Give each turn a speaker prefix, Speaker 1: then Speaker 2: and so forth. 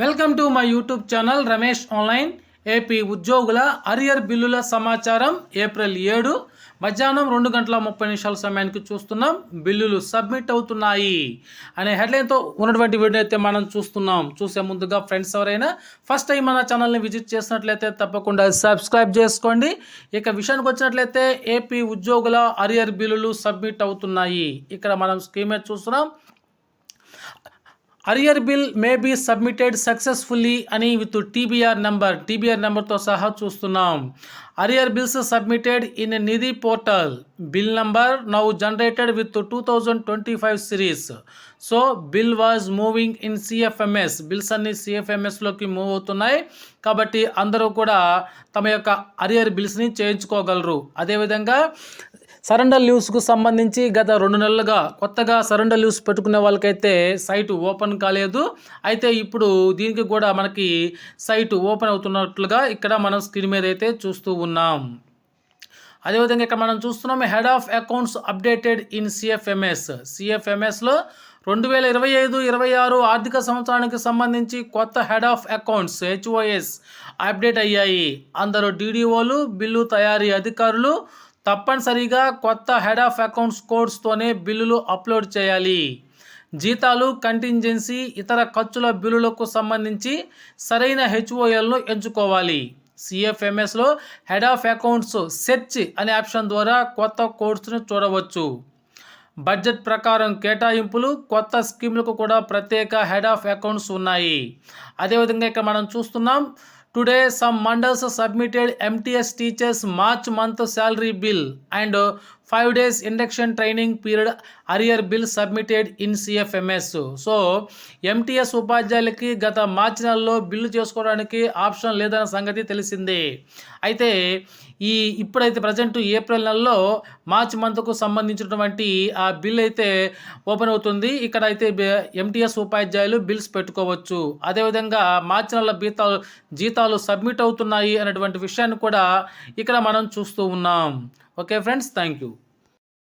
Speaker 1: Welcome to my YouTube channel Ramesh online. AP ఉద్యోగుల arrear బిల్లుల సమాచారం ఏప్రిల్ 7 మధ్యాహ్నం 2:30 సమయానికి చూస్తున్నాం. బిల్లులు సబ్మిట్ అవుతున్నాయి అనే హెడ్లైన్తో ఉన్నటువంటి వీడియో అయితే మనం చూస్తున్నాం. చూసే ముందుగా ఫ్రెండ్స్ ఎవరైనా ఫస్ట్ టైం మన ఛానల్ని విజిట్ చేసినట్లయితే తప్పకుండా సబ్స్క్రైబ్ చేసుకోండి. ఇక విషయానికి వచ్చినట్లయితే ఏపీ ఉద్యోగుల అరియర్ బిల్లులు సబ్మిట్ అవుతున్నాయి. ఇక్కడ మనం స్కీమ్ మీద చూస్తున్నాం. Arrear bill may be submitted successfully అని విత్ టీబీఆర్ నెంబర్తో సహా చూస్తున్నాం. Arrear bills submitted in Nidhi portal. Bill number now generated with 2025 series. So bill was moving in CFMS. Bills అన్ని సిఎఫ్ఎంఎస్లోకి మూవ్ అవుతున్నాయి కాబట్టి అందరూ కూడా తమ యొక్క అరియర్ బిల్స్ని చేయించుకోగలరు. అదేవిధంగా సరెండర్ లీవ్స్కు సంబంధించి గత 2 నెలలుగా కొత్తగా సరెండర్ లీవ్స్ పెట్టుకునే వాళ్ళకైతే సైటు ఓపెన్ కాలేదు. అయితే ఇప్పుడు దీనికి కూడా మనకి సైటు ఓపెన్ అవుతున్నట్లుగా ఇక్కడ మనం స్క్రీన్ మీద అయితే చూస్తూ ఉన్నాం. అదేవిధంగా ఇక్కడ మనం చూస్తున్నాం head of accounts updated in సిఎఫ్ఎంఎస్లో 2025-26 ఆర్థిక సంవత్సరానికి సంబంధించి కొత్త head of accounts HOS update అయ్యాయి. అందరూ డీడీఓలు, బిల్లు తయారీ అధికారులు తప్పనిసరిగా కొత్త హెడ్ ఆఫ్ అకౌంట్స్ కోడ్స్తోనే బిల్లులు అప్లోడ్ చేయాలి. జీతాలు, కంటింజెన్సీ, ఇతర ఖర్చుల బిల్లులకు సంబంధించి సరైన హెచ్ఓఎల్ను ఎంచుకోవాలి. సిఎఫ్ఎంఎస్లో హెడ్ ఆఫ్ అకౌంట్స్ సెర్చ్ అనే ఆప్షన్ ద్వారా కొత్త కోడ్స్ను చూడవచ్చు. బడ్జెట్ ప్రకారం కేటాయింపులు, కొత్త స్కీములకు కూడా ప్రత్యేక హెడ్ ఆఫ్ అకౌంట్స్ ఉన్నాయి. అదేవిధంగా ఇక్కడ మనం చూస్తున్నాం today some mandals submitted MTS teachers March month salary bill and 5 days induction training period arrear bill submitted in CFMS. So MTS ఉపాధ్యాయులకి గత మార్చి నెలలో బిల్లు చేసుకోవడానికి ఆప్షన్ లేదన్న సంగతి తెలిసిందే. అయితే ఇప్పుడైతే ప్రజెంట్ ఏప్రిల్ నెలలో మార్చ్ మంత్కు సంబంధించినటువంటి ఆ బిల్ అయితే ఓపెన్ అవుతుంది. ఇక్కడ అయితే ఎంటీఎస్ ఉపాధ్యాయులు బిల్స్ పెట్టుకోవచ్చు. అదేవిధంగా మార్చి నెల జీతాలు సబ్మిట్ అవుతున్నాయి అనేటువంటి విషయాన్ని కూడా ఇక్కడ మనం చూస్తూ ఉన్నాం. Okay friends, thank you.